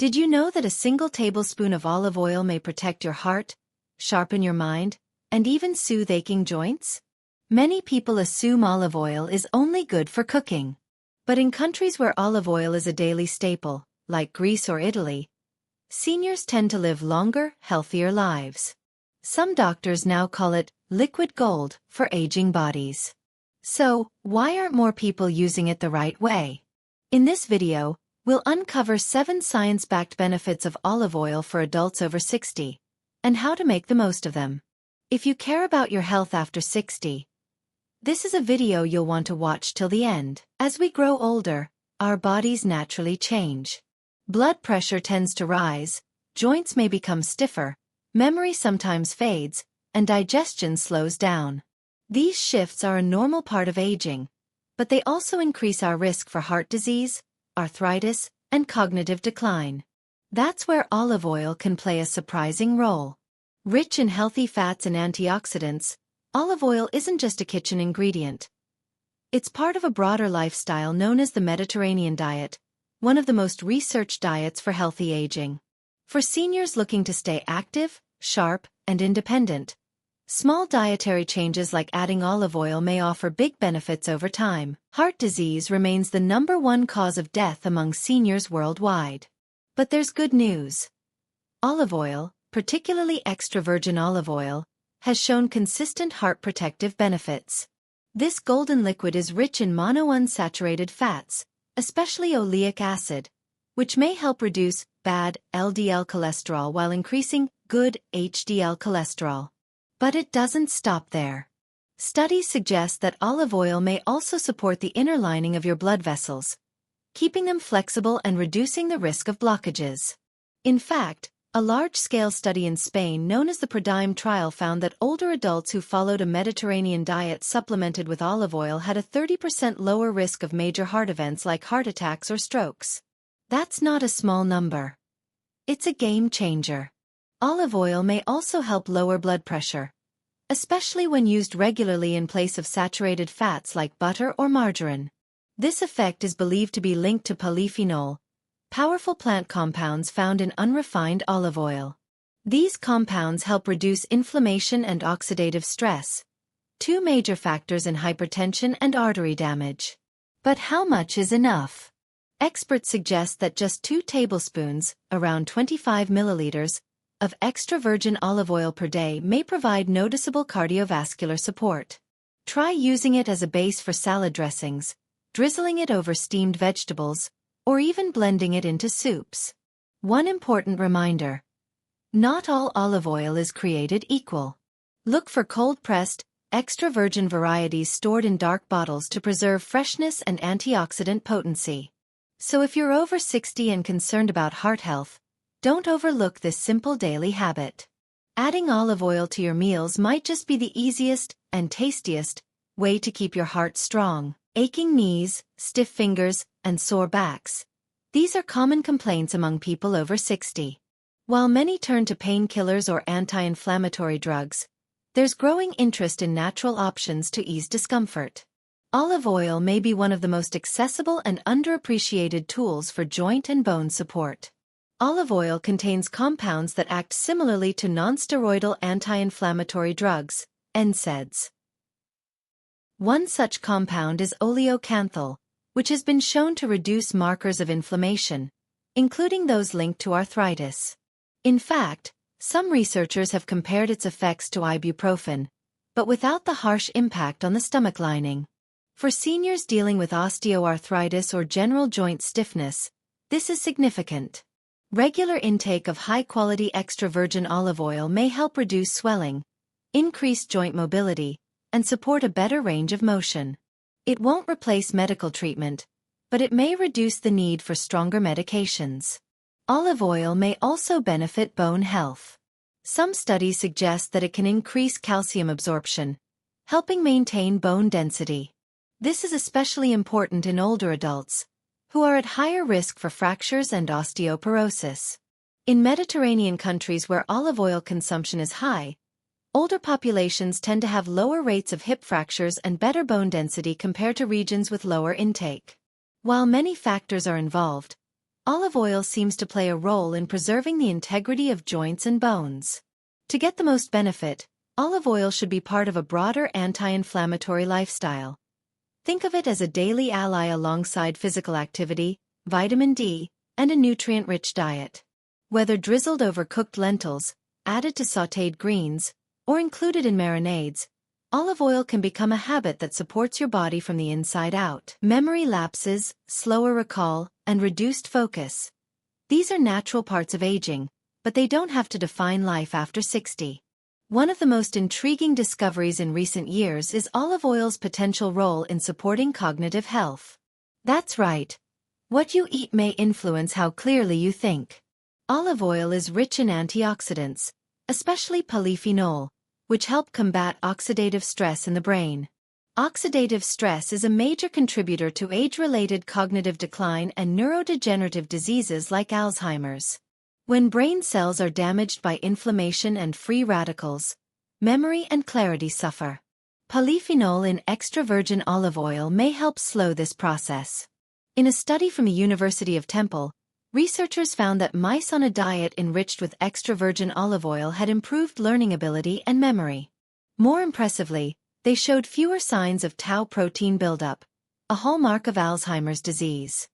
Did you know that a single tablespoon of olive oil may protect your heart, sharpen your mind, and even soothe aching joints? Many people assume olive oil is only good for cooking. But in countries where olive oil is a daily staple, like Greece or Italy, seniors tend to live longer, healthier lives. Some doctors now call it liquid gold for aging bodies. So, why aren't more people using it the right way? In this video, we'll uncover 7 science-backed benefits of olive oil for adults over 60, and how to make the most of them. If you care about your health after 60, this is a video you'll want to watch till the end. As we grow older, our bodies naturally change. Blood pressure tends to rise, joints may become stiffer, memory sometimes fades, and digestion slows down. These shifts are a normal part of aging, but they also increase our risk for heart disease, arthritis, and cognitive decline. That's where olive oil can play a surprising role. Rich in healthy fats and antioxidants, olive oil isn't just a kitchen ingredient. It's part of a broader lifestyle known as the Mediterranean diet, one of the most researched diets for healthy aging. For seniors looking to stay active, sharp, and independent, small dietary changes like adding olive oil may offer big benefits over time. Heart disease remains the #1 cause of death among seniors worldwide. But there's good news. Olive oil, particularly extra virgin olive oil, has shown consistent heart protective benefits. This golden liquid is rich in monounsaturated fats, especially oleic acid, which may help reduce bad LDL cholesterol while increasing good HDL cholesterol. But it doesn't stop there. Studies suggest that olive oil may also support the inner lining of your blood vessels, keeping them flexible and reducing the risk of blockages. In fact, a large-scale study in Spain known as the PREDIMED trial found that older adults who followed a Mediterranean diet supplemented with olive oil had a 30% lower risk of major heart events like heart attacks or strokes. That's not a small number. It's a game changer. Olive oil may also help lower blood pressure, especially when used regularly in place of saturated fats like butter or margarine. This effect is believed to be linked to polyphenol, powerful plant compounds found in unrefined olive oil. These compounds help reduce inflammation and oxidative stress, 2 major factors in hypertension and artery damage. But how much is enough? Experts suggest that just 2 tablespoons, around 25 milliliters, of extra virgin olive oil per day may provide noticeable cardiovascular support. Try using it as a base for salad dressings, drizzling it over steamed vegetables, or even blending it into soups. One important reminder: not all olive oil is created equal. Look for cold-pressed, extra virgin varieties stored in dark bottles to preserve freshness and antioxidant potency. So if you're over 60 and concerned about heart health, don't overlook this simple daily habit. Adding olive oil to your meals might just be the easiest and tastiest way to keep your heart strong. Aching knees, stiff fingers, and sore backs. These are common complaints among people over 60. While many turn to painkillers or anti-inflammatory drugs, there's growing interest in natural options to ease discomfort. Olive oil may be one of the most accessible and underappreciated tools for joint and bone support. Olive oil contains compounds that act similarly to nonsteroidal anti-inflammatory drugs, NSAIDs. One such compound is oleocanthal, which has been shown to reduce markers of inflammation, including those linked to arthritis. In fact, some researchers have compared its effects to ibuprofen, but without the harsh impact on the stomach lining. For seniors dealing with osteoarthritis or general joint stiffness, this is significant. Regular intake of high-quality extra virgin olive oil may help reduce swelling, increase joint mobility, and support a better range of motion. It won't replace medical treatment, but it may reduce the need for stronger medications. Olive oil may also benefit bone health. Some studies suggest that it can increase calcium absorption, helping maintain bone density. This is especially important in older adults, who are at higher risk for fractures and osteoporosis. In Mediterranean countries where olive oil consumption is high, older populations tend to have lower rates of hip fractures and better bone density compared to regions with lower intake. While many factors are involved, Olive oil seems to play a role in preserving the integrity of joints and bones. To get the most benefit, olive oil should be part of a broader anti-inflammatory lifestyle. Think of it as a daily ally alongside physical activity, vitamin D, and a nutrient-rich diet. Whether drizzled over cooked lentils, added to sautéed greens, or included in marinades, olive oil can become a habit that supports your body from the inside out. Memory lapses, slower recall, and reduced focus. These are natural parts of aging, but they don't have to define life after 60. One of the most intriguing discoveries in recent years is olive oil's potential role in supporting cognitive health. That's right. What you eat may influence how clearly you think. Olive oil is rich in antioxidants, especially polyphenol, which help combat oxidative stress in the brain. Oxidative stress is a major contributor to age-related cognitive decline and neurodegenerative diseases like Alzheimer's. When brain cells are damaged by inflammation and free radicals, memory and clarity suffer. Polyphenol in extra virgin olive oil may help slow this process. In a study from the University of Temple, researchers found that mice on a diet enriched with extra virgin olive oil had improved learning ability and memory. More impressively, they showed fewer signs of tau protein buildup, a hallmark of Alzheimer's disease.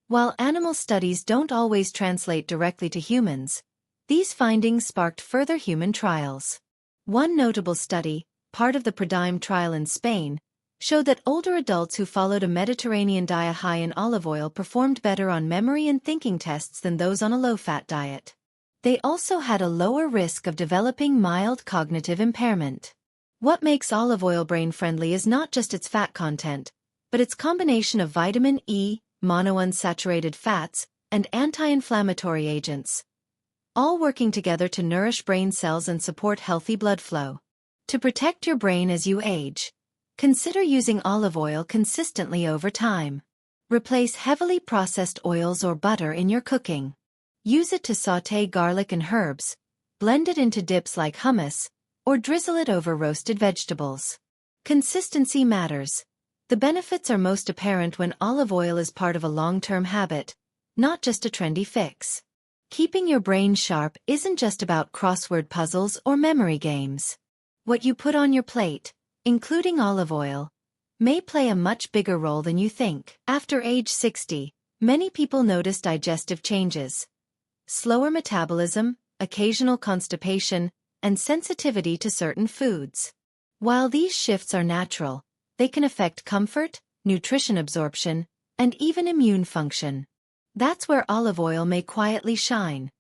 While animal studies don't always translate directly to humans, these findings sparked further human trials. One notable study, part of the PREDIMED trial in Spain, showed that older adults who followed a Mediterranean diet high in olive oil performed better on memory and thinking tests than those on a low-fat diet. They also had a lower risk of developing mild cognitive impairment. What makes olive oil brain-friendly is not just its fat content, but its combination of vitamin E, monounsaturated fats, and anti-inflammatory agents, all working together to nourish brain cells and support healthy blood flow. To protect your brain as you age, consider using olive oil consistently over time. Replace heavily processed oils or butter in your cooking. Use it to sauté garlic and herbs, blend it into dips like hummus, or drizzle it over roasted vegetables. Consistency matters. The benefits are most apparent when olive oil is part of a long-term habit, not just a trendy fix. Keeping your brain sharp isn't just about crossword puzzles or memory games. What you put on your plate, including olive oil, may play a much bigger role than you think. After age 60, many people notice digestive changes. Slower metabolism, occasional constipation, and sensitivity to certain foods. While these shifts are natural, they can affect comfort, nutrition absorption, and even immune function. That's where olive oil may quietly shine,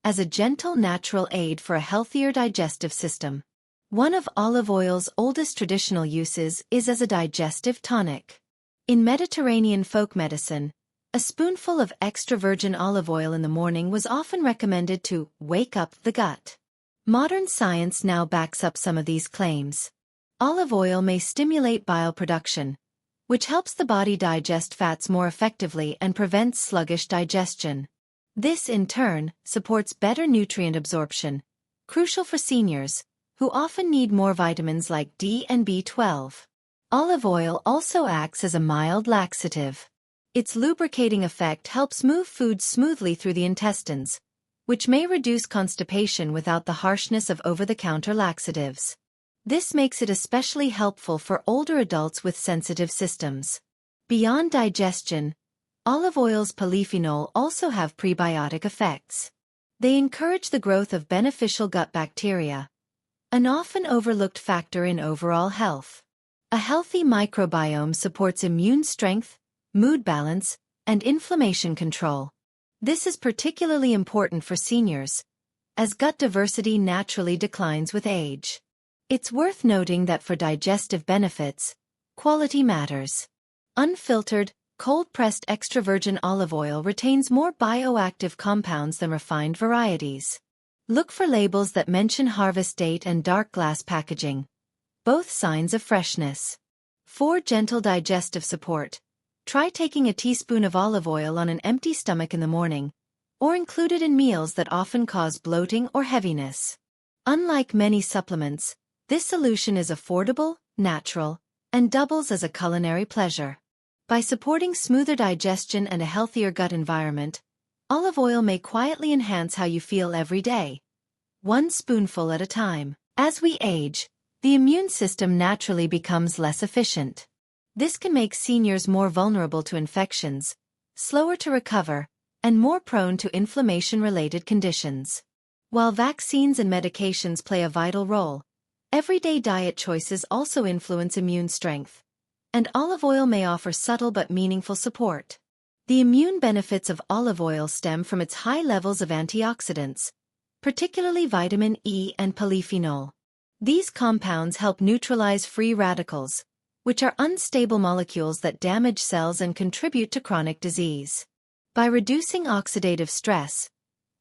as a gentle natural aid for a healthier digestive system. One of olive oil's oldest traditional uses is as a digestive tonic. In Mediterranean folk medicine, a spoonful of extra virgin olive oil in the morning was often recommended to wake up the gut. Modern science now backs up some of these claims. Olive oil may stimulate bile production, which helps the body digest fats more effectively and prevents sluggish digestion. This, in turn, supports better nutrient absorption, crucial for seniors, who often need more vitamins like D and B12. Olive oil also acts as a mild laxative. Its lubricating effect helps move foods smoothly through the intestines, which may reduce constipation without the harshness of over-the-counter laxatives. This makes it especially helpful for older adults with sensitive systems. Beyond digestion, olive oil's polyphenol also have prebiotic effects. They encourage the growth of beneficial gut bacteria, an often overlooked factor in overall health. A healthy microbiome supports immune strength, mood balance, and inflammation control. This is particularly important for seniors, as gut diversity naturally declines with age. It's worth noting that for digestive benefits, quality matters. Unfiltered, cold-pressed extra virgin olive oil retains more bioactive compounds than refined varieties. Look for labels that mention harvest date and dark glass packaging, both signs of freshness. For gentle digestive support, try taking a teaspoon of olive oil on an empty stomach in the morning, or include it in meals that often cause bloating or heaviness. Unlike many supplements, this solution is affordable, natural, and doubles as a culinary pleasure. By supporting smoother digestion and a healthier gut environment, Olive oil may quietly enhance how you feel every day, one spoonful at a time. As we age, the immune system naturally becomes less efficient. This can make seniors more vulnerable to infections, slower to recover, and more prone to inflammation-related conditions. While vaccines and medications play a vital role, everyday diet choices also influence immune strength, and olive oil may offer subtle but meaningful support. The immune benefits of olive oil stem from its high levels of antioxidants, particularly vitamin E and polyphenol. These compounds help neutralize free radicals, which are unstable molecules that damage cells and contribute to chronic disease. By reducing oxidative stress,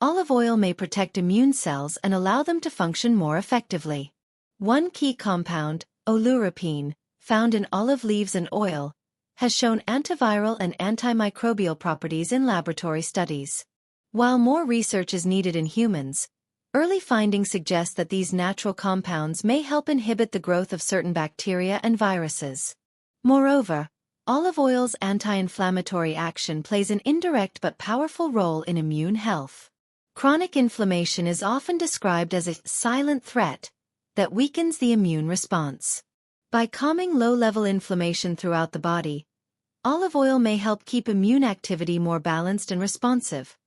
olive oil may protect immune cells and allow them to function more effectively. One key compound, oleuropein, found in olive leaves and oil, has shown antiviral and antimicrobial properties in laboratory studies. While more research is needed in humans, early findings suggest that these natural compounds may help inhibit the growth of certain bacteria and viruses. Moreover, olive oil's anti-inflammatory action plays an indirect but powerful role in immune health. Chronic inflammation is often described as a silent threat that weakens the immune response. By calming low-level inflammation throughout the body, olive oil may help keep immune activity more balanced and responsive,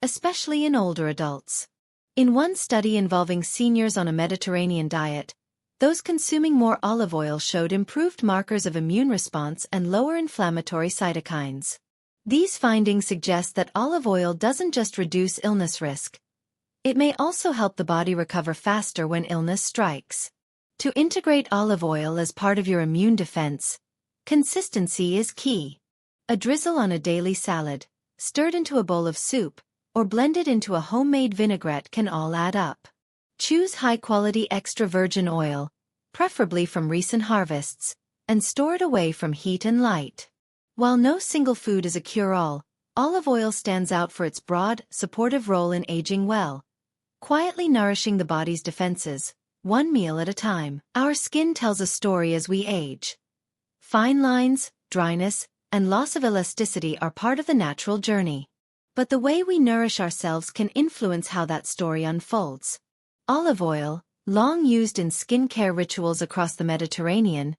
especially in older adults. In one study involving seniors on a Mediterranean diet, those consuming more olive oil showed improved markers of immune response and lower inflammatory cytokines. These findings suggest that olive oil doesn't just reduce illness risk, it may also help the body recover faster when illness strikes. To integrate olive oil as part of your immune defense, consistency is key. A drizzle on a daily salad, stirred into a bowl of soup, or blended into a homemade vinaigrette can all add up. Choose high-quality extra virgin oil, preferably from recent harvests, and store it away from heat and light. While no single food is a cure-all, olive oil stands out for its broad, supportive role in aging well, quietly nourishing the body's defenses, one meal at a time. Our skin tells a story as we age. Fine lines, dryness, and loss of elasticity are part of the natural journey. But the way we nourish ourselves can influence how that story unfolds. Olive oil, long used in skincare rituals across the Mediterranean,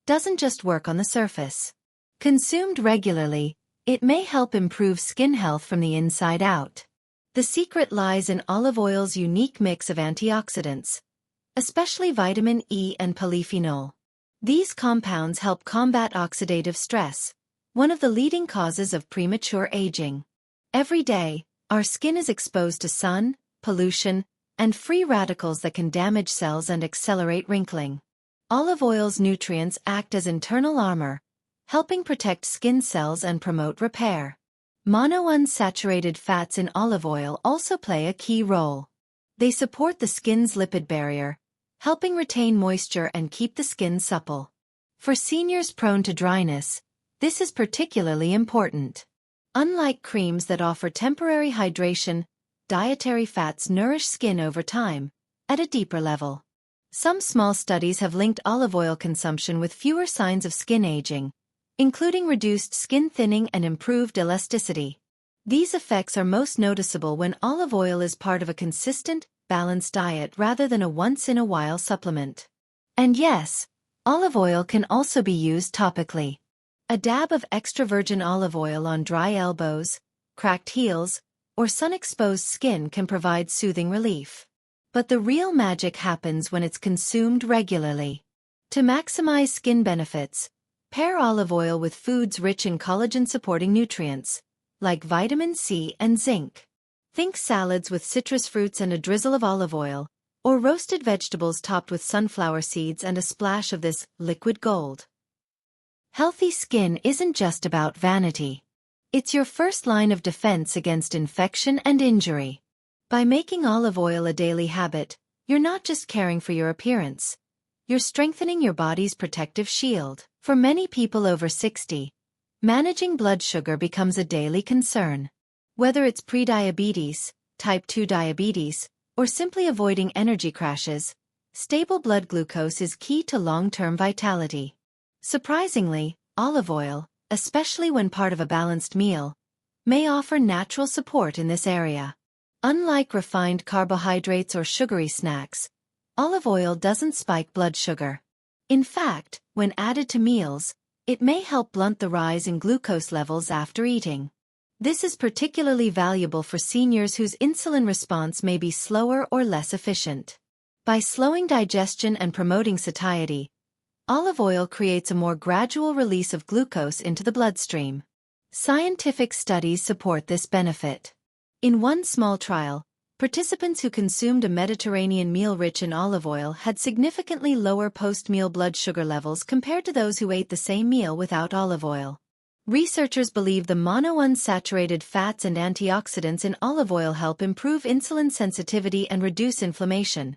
doesn't just work on the surface. Consumed regularly, it may help improve skin health from the inside out. The secret lies in olive oil's unique mix of antioxidants, especially vitamin E and polyphenol. These compounds help combat oxidative stress, one of the leading causes of premature aging. Every day, our skin is exposed to sun, pollution, and free radicals that can damage cells and accelerate wrinkling. Olive oil's nutrients act as internal armor, helping protect skin cells and promote repair. Monounsaturated fats in olive oil also play a key role. They support the skin's lipid barrier, helping retain moisture and keep the skin supple. For seniors prone to dryness, this is particularly important. Unlike creams that offer temporary hydration, dietary fats nourish skin over time, at a deeper level. Some small studies have linked olive oil consumption with fewer signs of skin aging, including reduced skin thinning and improved elasticity. These effects are most noticeable when olive oil is part of a consistent, balanced diet rather than a once-in-a-while supplement. And yes, olive oil can also be used topically. A dab of extra virgin olive oil on dry elbows, cracked heels, or sun-exposed skin can provide soothing relief. But the real magic happens when it's consumed regularly. To maximize skin benefits, pair olive oil with foods rich in collagen-supporting nutrients, like vitamin C and zinc. Think salads with citrus fruits and a drizzle of olive oil, or roasted vegetables topped with sunflower seeds and a splash of this liquid gold. Healthy skin isn't just about vanity. It's your first line of defense against infection and injury. By making olive oil a daily habit, you're not just caring for your appearance. You're strengthening your body's protective shield. For many people over 60, managing blood sugar becomes a daily concern. Whether it's prediabetes, type 2 diabetes, or simply avoiding energy crashes, stable blood glucose is key to long-term vitality. Surprisingly, olive oil, especially when part of a balanced meal, may offer natural support in this area. Unlike refined carbohydrates or sugary snacks, olive oil doesn't spike blood sugar. In fact, when added to meals, it may help blunt the rise in glucose levels after eating. This is particularly valuable for seniors whose insulin response may be slower or less efficient. By slowing digestion and promoting satiety, olive oil creates a more gradual release of glucose into the bloodstream. Scientific studies support this benefit. In one small trial, participants who consumed a Mediterranean meal rich in olive oil had significantly lower post-meal blood sugar levels compared to those who ate the same meal without olive oil. Researchers believe the monounsaturated fats and antioxidants in olive oil help improve insulin sensitivity and reduce inflammation,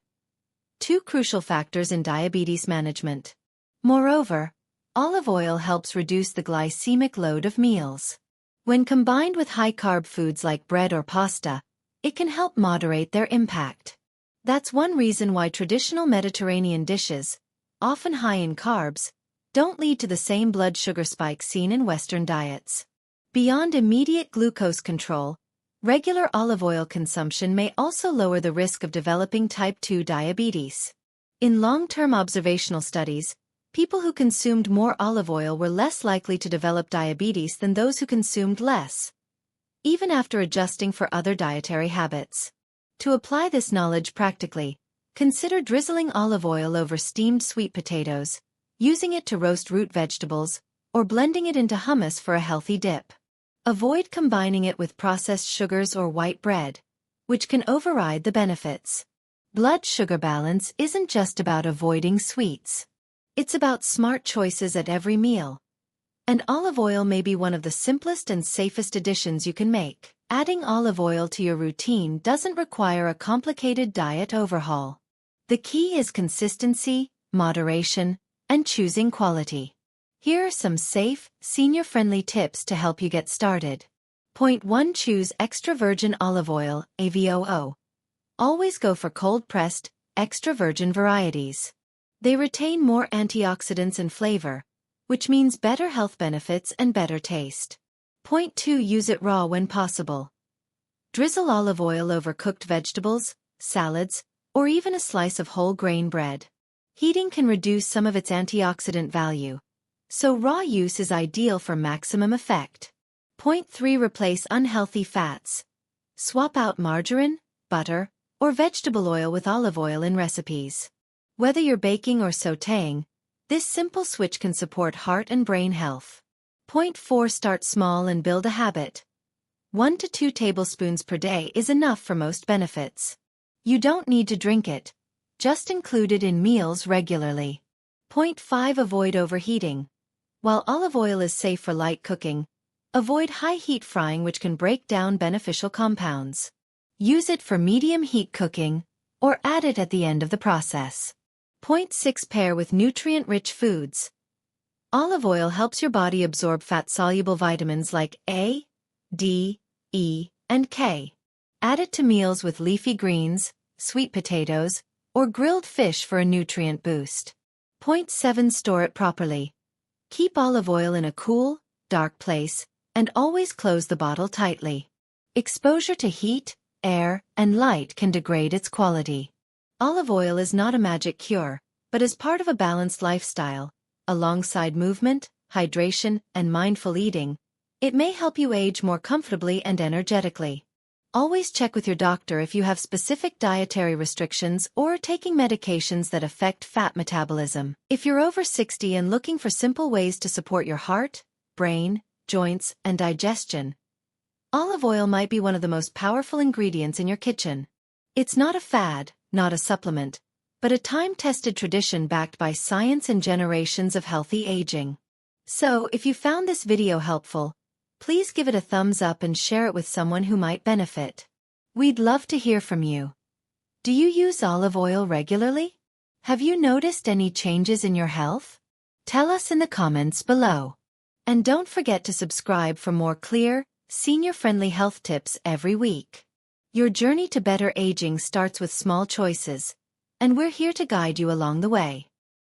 two crucial factors in diabetes management. Moreover, olive oil helps reduce the glycemic load of meals. When combined with high-carb foods like bread or pasta, it can help moderate their impact. That's one reason why traditional Mediterranean dishes, often high in carbs, don't lead to the same blood sugar spikes seen in Western diets. Beyond immediate glucose control, regular olive oil consumption may also lower the risk of developing type 2 diabetes. In long-term observational studies, people who consumed more olive oil were less likely to develop diabetes than those who consumed less, even after adjusting for other dietary habits. To apply this knowledge practically, consider drizzling olive oil over steamed sweet potatoes, using it to roast root vegetables, or blending it into hummus for a healthy dip. Avoid combining it with processed sugars or white bread, which can override the benefits. Blood sugar balance isn't just about avoiding sweets. It's about smart choices at every meal. And olive oil may be one of the simplest and safest additions you can make. Adding olive oil to your routine doesn't require a complicated diet overhaul. The key is consistency, moderation, and choosing quality. Here are some safe, senior-friendly tips to help you get started. Point 1. Choose extra virgin olive oil, AVOO. Always go for cold-pressed, extra virgin varieties. They retain more antioxidants and flavor, which means better health benefits and better taste. Point 2. Use it raw when possible. Drizzle olive oil over cooked vegetables, salads, or even a slice of whole grain bread. Heating can reduce some of its antioxidant value, so raw use is ideal for maximum effect. Point 3. Replace unhealthy fats. Swap out margarine, butter, or vegetable oil with olive oil in recipes. Whether you're baking or sautéing, this simple switch can support heart and brain health. Point 4. Start small and build a habit. 1 to 2 tablespoons per day is enough for most benefits. You don't need to drink it, just include it in meals regularly. Point 5. Avoid overheating. While olive oil is safe for light cooking, avoid high heat frying, which can break down beneficial compounds. Use it for medium heat cooking, or add it at the end of the process. Point 6. Pair with nutrient-rich foods. Olive oil helps your body absorb fat-soluble vitamins like A, D, E, and K. Add it to meals with leafy greens, sweet potatoes, or grilled fish for a nutrient boost. Point 7. Store it properly. Keep olive oil in a cool, dark place, and always close the bottle tightly. Exposure to heat, air, and light can degrade its quality. Olive oil is not a magic cure, but as part of a balanced lifestyle, alongside movement, hydration, and mindful eating, it may help you age more comfortably and energetically. Always check with your doctor if you have specific dietary restrictions or are taking medications that affect fat metabolism. If you're over 60 and looking for simple ways to support your heart, brain, joints, and digestion, olive oil might be one of the most powerful ingredients in your kitchen. It's not a fad, not a supplement, but a time-tested tradition backed by science and generations of healthy aging. So, if you found this video helpful, please give it a thumbs up and share it with someone who might benefit. We'd love to hear from you. Do you use olive oil regularly? Have you noticed any changes in your health? Tell us in the comments below. And don't forget to subscribe for more clear, senior-friendly health tips every week. Your journey to better aging starts with small choices, and we're here to guide you along the way.